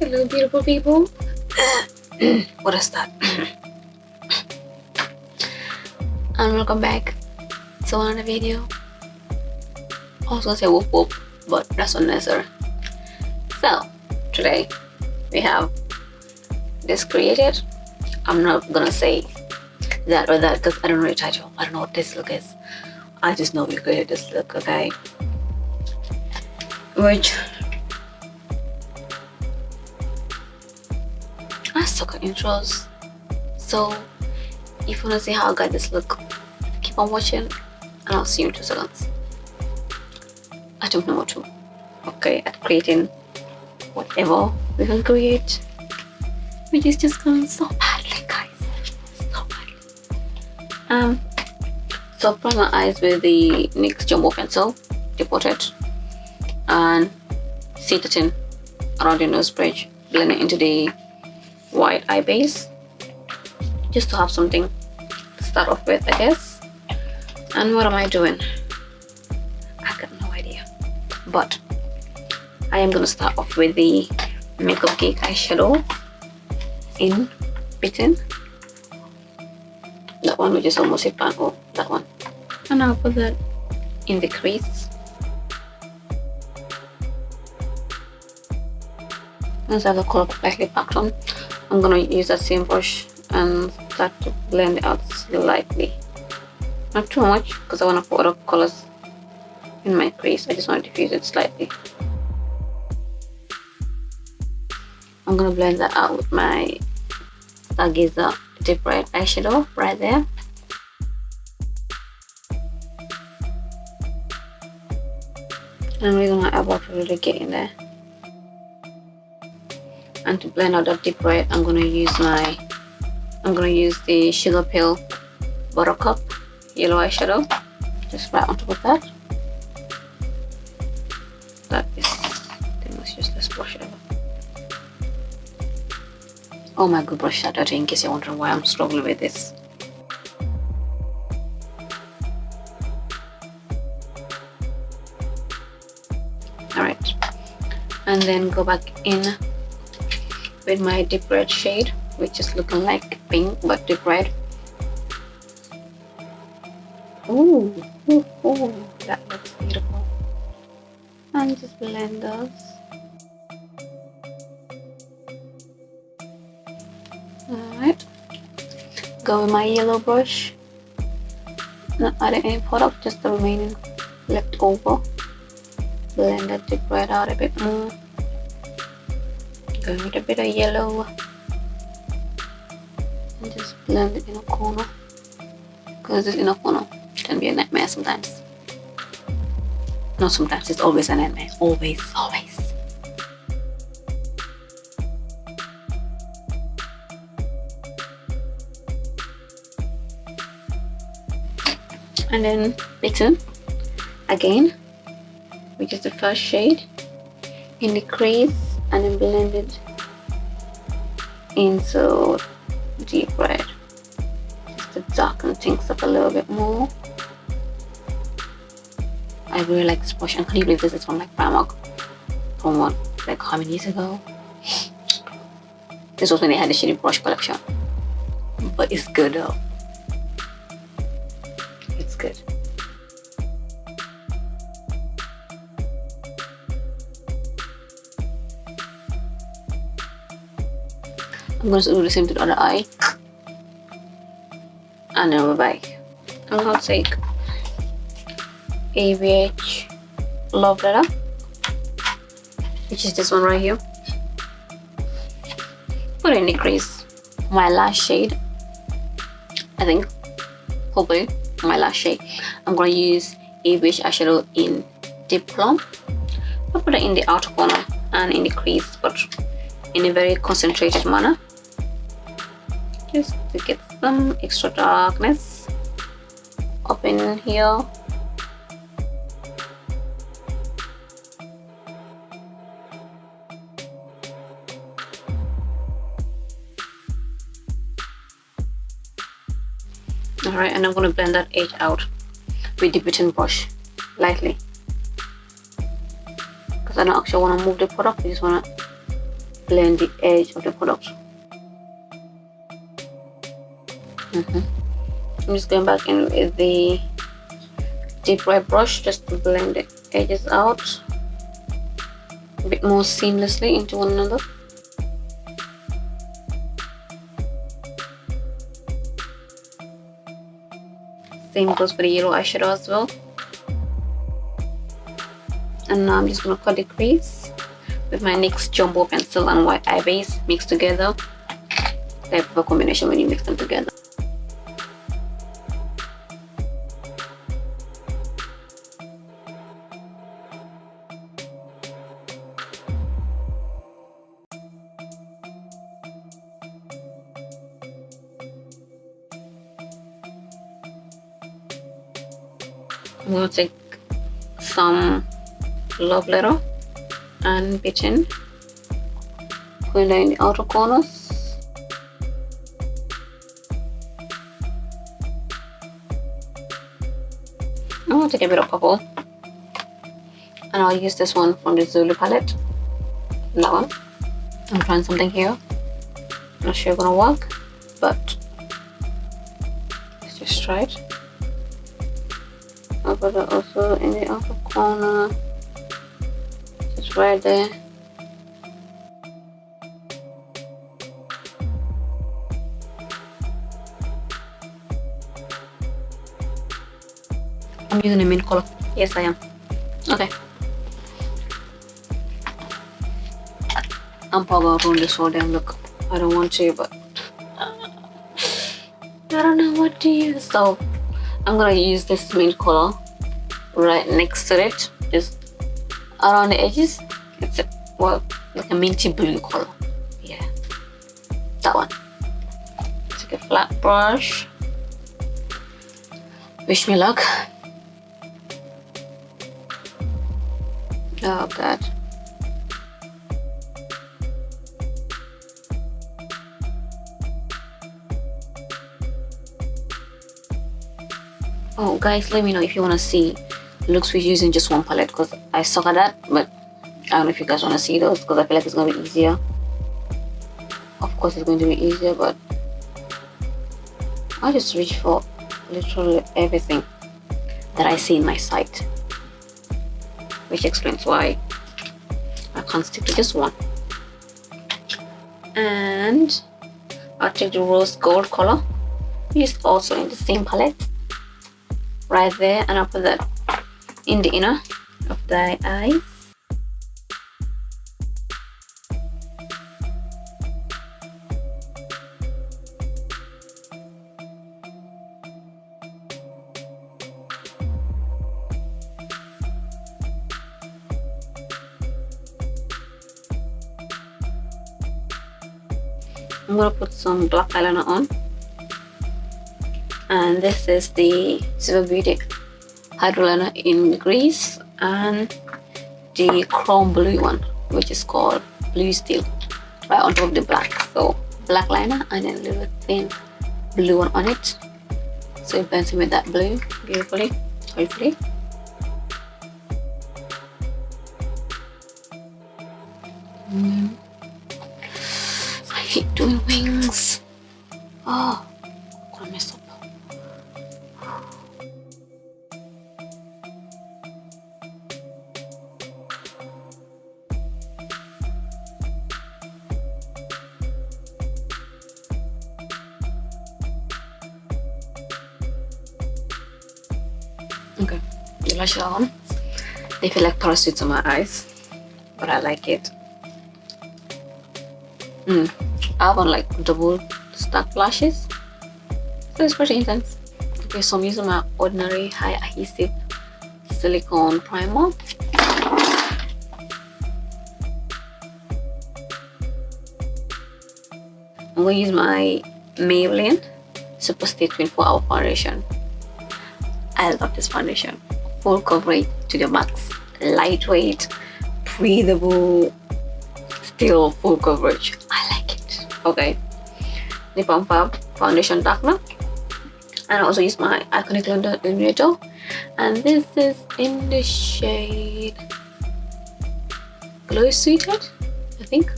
Hello beautiful people. What is that? And welcome back to another video. I was gonna say whoop whoop, but that's unnecessary. So today we have this created. I'm not gonna say that or that because I don't know the title. I don't know what this look is. I just know we created this look, okay? Which I suck at intros. So if you wanna see how I got this look, keep on watching and I'll see you in 2 seconds. I don't know what to. Okay, at creating whatever we can create, which is just going so badly, guys. So badly. So apply my eyes with the NYX Jumbo Pencil, dip it, and set it in around your nose bridge, blend it into the white eye base, just to have something to start off with, I guess. And what am I doing? I got no idea, but I am gonna start off with the Makeup Geek eyeshadow in Bitten, that one which is almost a pan. Oh, that one. And I'll put that in the crease. Once I have the color lightly packed on, I'm gonna use that same brush and start to blend it out slightly. Not too much because I want to put other colors in my crease. I just want to diffuse it slightly. I'm gonna blend that out with my Stargazer Deep Red eyeshadow right there. And I'm using my eyeball to really get in there. And to blend out that deep red, I'm gonna use the Sugar Pill Buttercup yellow eyeshadow, just right on top of that. That is the most useless brush ever. Oh my good brush shadow, in case you're wondering why I'm struggling with this. Alright, and then go back in with my deep red shade, which is looking like pink but deep red. Ooh, ooh, ooh, that looks beautiful. And just blend those. Alright, go with my yellow brush, not adding any product, just the remaining left over. Blend that deep red out a bit more. Go with a bit of yellow and just blend it in a corner, because this inner corner can be a nightmare sometimes. Not sometimes, it's always a nightmare. Always, always. And then Bitten again, which is the first shade, in the crease, and then blend it into deep red, just to darken things up a little bit more. I really like this brush, and can you believe this is from like Primark, from what, like how many years ago? This was when they had the shady brush collection, but it's good though. It's good. I'm going to do the same to the other eye, and then we're back. I'm going to take ABH Love Letter, which is this one right here. Put it in the crease. My last shade, I think, hopefully my last shade. I'm going to use ABH eyeshadow in Deep Plum. I'll put it in the outer corner and in the crease, but in a very concentrated manner, just to get some extra darkness up in here. Alright, and I'm going to blend that edge out with the Bitten brush lightly, because I don't actually want to move the product. I just want to blend the edge of the product. I'm just going back in with the deep red brush just to blend the edges out a bit more seamlessly into one another. Same goes for the yellow eyeshadow as well. And now I'm just going to cut the crease with my NYX jumbo pencil and white eye base mixed together. Type of a combination when you mix them together. I'm going to take some love letter and Bitten, going down in the outer corners. I'm going to take a bit of purple, and I'll use this one from the Zulu palette. That one. I'm trying something here. Not sure it's gonna work, but let's just try it. I'll put it also in the outer corner, just right there. I'm using a mint color. Yes, I am. Okay. I'm probably gonna ruin this whole damn look. I don't want to, but I don't know what to use. So I'm gonna use this mint color right next to it, just around the edges. It's like a minty blue color. Yeah, that one. Take a flat brush. Wish me luck. Oh god. Oh guys, let me know if you want to see looks with using just one palette, because I suck at that, but I don't know if you guys want to see those, because I feel like it's going to be easier. Of course it's going to be easier, but I just reach for literally everything that I see in my sight, which explains why I can't stick to just one. And I'll take the rose gold color, used also in the same palette, right there, and I'll put that in the inner of the eyes. I'm gonna put some black eyeliner on, and this is the Silver Beauty hydra liner in grease and the chrome blue one, which is called Blue Steel, right on top of the black. So black liner and then a little thin blue one on it, so it blends in with that blue beautifully, hopefully. I hate doing wings. Oh, I'm gonna mess up. Okay, the lashes are on. They feel like parachutes on my eyes, but I like it. I have on like double stacked lashes, so it's pretty intense. Okay, so I'm using my ordinary high adhesive silicone primer. I'm going to use my Maybelline Super Stay 24-hour foundation. I love this foundation. Full coverage to the max. Lightweight, breathable, still full coverage. I like it. Okay. The Plum foundation darkener. And I also use my iconic illuminator. And this is in the shade Glow Sweetheart, I think.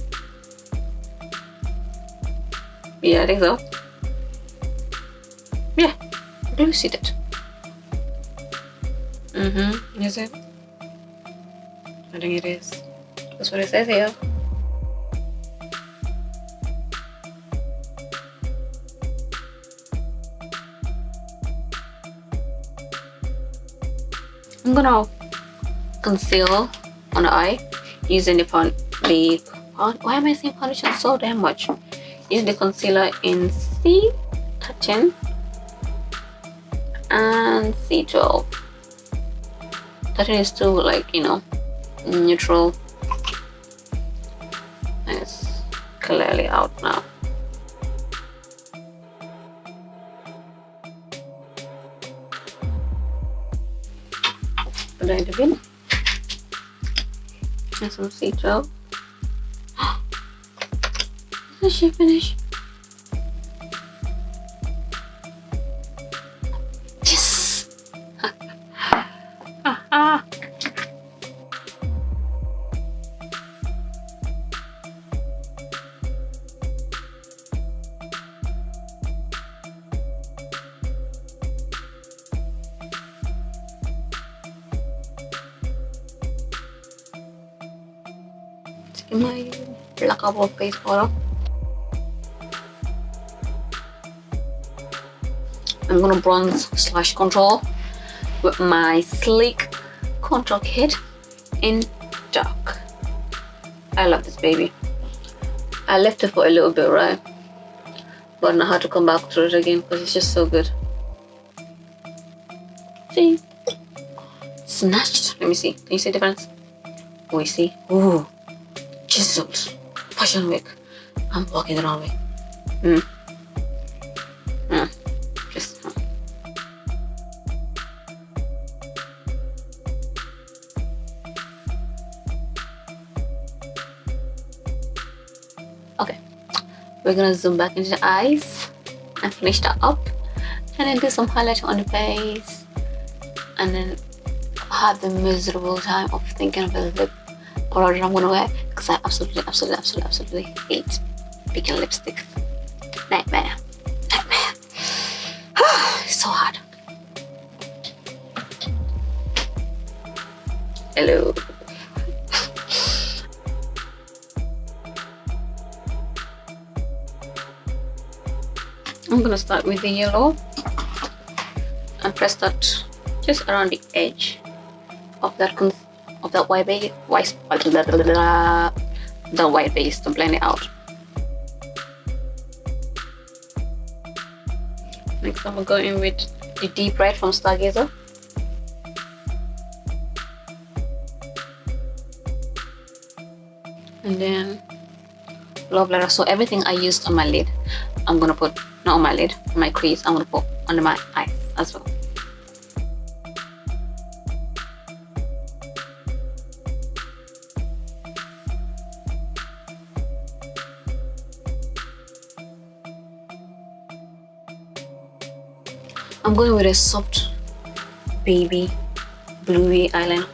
Yeah, I think so. Yeah, do you see that? Is it? I think it is. That's what it says here. I'm gonna conceal on the eye using the why am I saying foundation so damn much? Using the concealer in C13 and C12. 13 is still like, you know, neutral. And it's clearly out now. Put it in the bin. And some C12. Did she finish? Yes! Taking my blackable face photo. I'm gonna bronze slash contour with my sleek contour kit in dark. I love this baby. I left it for a little bit, right? But now I had to come back to it again because it's just so good. See? Snatched. Let me see. Can you see the difference? Oh, you see? Ooh. Chiseled. Fashion week. I'm walking the wrong way. Just. Okay. We're gonna zoom back into the eyes and finish that up. And then do some highlighting on the face. And then have the miserable time of thinking of a lip powder I'm gonna wear because I absolutely hate picking lipstick. Nightmare. It's so hard. Hello. I'm gonna start with the yellow and press that just around the edge of that white base, the white base to blend it out. Next, I'm going with the deep red from Stargazer. And then love letter. So everything I used on my lid, I'm gonna put, not on my lid, on my crease, I'm gonna put under my eyes as well. I'm going with a soft baby bluey eyeliner,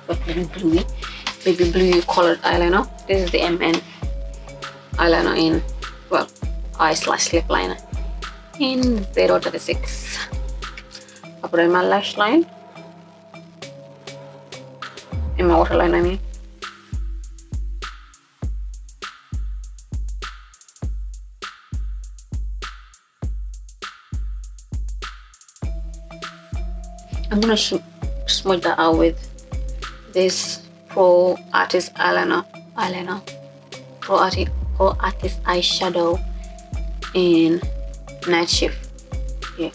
baby bluey colored eyeliner. This is the MN eyeliner in, well, eye slash lip liner in 036. I put it in my lash line, in my waterline I mean. I'm gonna smudge that out with this Pro Artist Pro Artist eyeshadow in Night Shift. Yeah.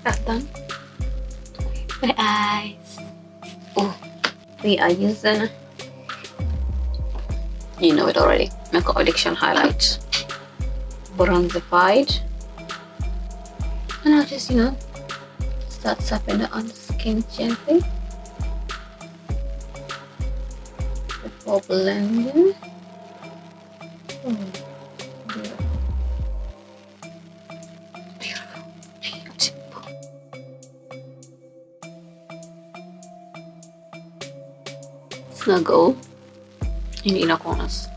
That's done. My eyes. Oh, we are using, you know it already, Makeup Addiction highlight, bronzified, and I'll just, you know, start tapping it on the skin gently before blending. Oh, beautiful. Beautiful. Beautiful. snuggle in the inner corners.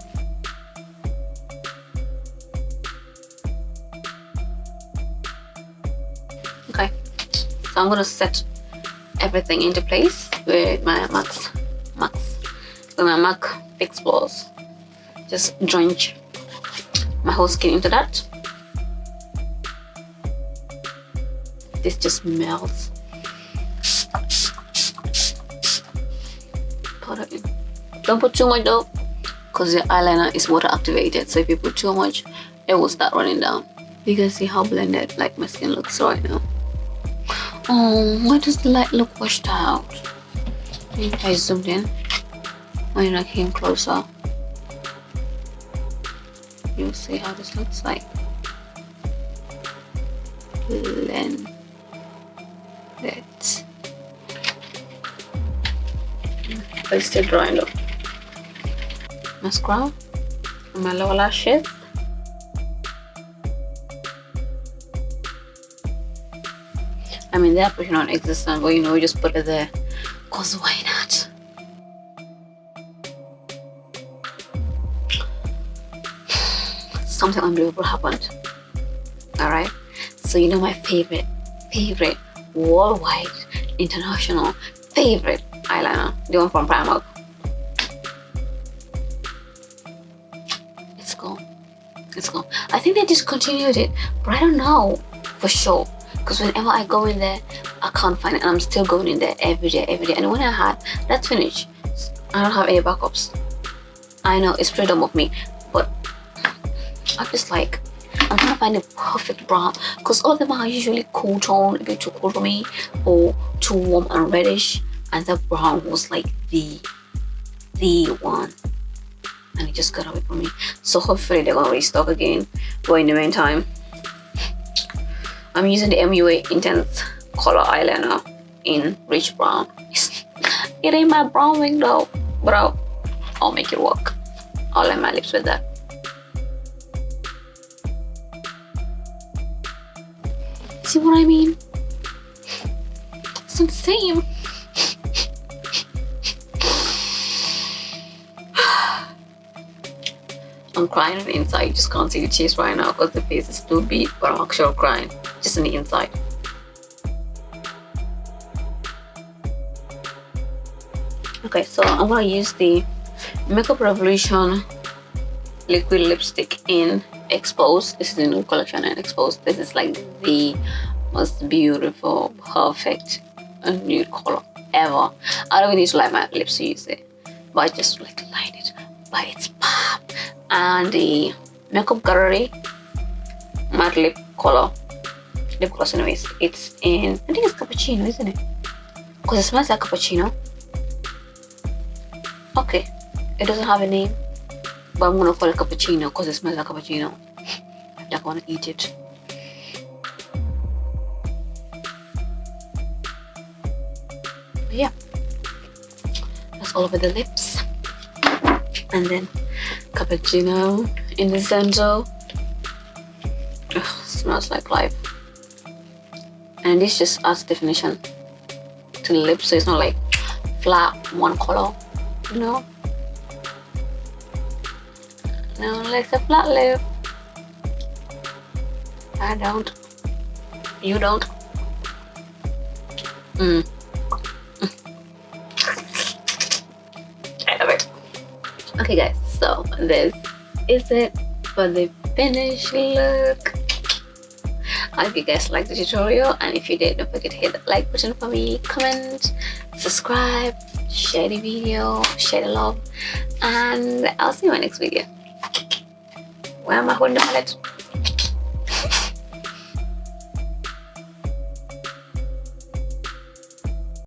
Okay, so I'm gonna set everything into place with my MAC Fix Floss. Just drench my whole skin into that. This just melts. Put it in. Don't put too much though, because the eyeliner is water activated. So if you put too much, it will start running down. You can see how blended like my skin looks right now. Oh, why does the light look washed out? If I zoomed in, when I came closer, you'll see how this looks like. Blend it. But it's still drying though. Mascara on my lower lashes. I mean, they're pretty non-existent, but you know, we just put it there, cause why not? Something unbelievable happened. All right, so you know my favorite worldwide, international favorite eyeliner, the one from Primark. It's gone. I think they discontinued it, but I don't know for sure. Because whenever I go in there, I can't find it, and I'm still going in there every day. And when I had, that's finished. I don't have any backups. I know it's pretty dumb of me, but I'm just like, I'm trying to find the perfect brown, because all of them are usually cool tone, a bit too cool for me, or too warm and reddish. And the brown was like the one, and it just got away from me. So hopefully they're gonna restock again. But in the meantime, I'm using the MUA Intense Color Eyeliner in Rich Brown. It ain't my brown wing though, but I'll make it work. I'll line my lips with that. See what I mean? It's not the same. I'm crying on the inside. You just can't see the cheese right now because the face is too big, but I'm actually crying just on the inside. Okay, so I'm gonna use the Makeup Revolution liquid lipstick in Exposed. This is the new collection in Exposed. This is like the most beautiful, perfect nude color ever. I don't even need to line my lips to use it, but I just like to line it by its pop. And the Makeup Gallery matte lip color lip gloss, anyways, it's in, I think it's cappuccino, isn't it? Because it smells like cappuccino. Okay, it doesn't have a name, but I'm gonna call it cappuccino because it smells like cappuccino. I don't want to eat it. But yeah, that's all over the lips, and then cappuccino in the center. Ugh, smells like life. And this just adds definition to the lips, so it's not like flat one color, you know. No, like a flat lip. I don't. You don't. I love it. Okay, guys. So this is it for the finished look. I hope you guys liked the tutorial, and if you did, don't forget to hit the like button for me, comment, subscribe, share the video, share the love, and I'll see you in my next video. Why am I holding the palette?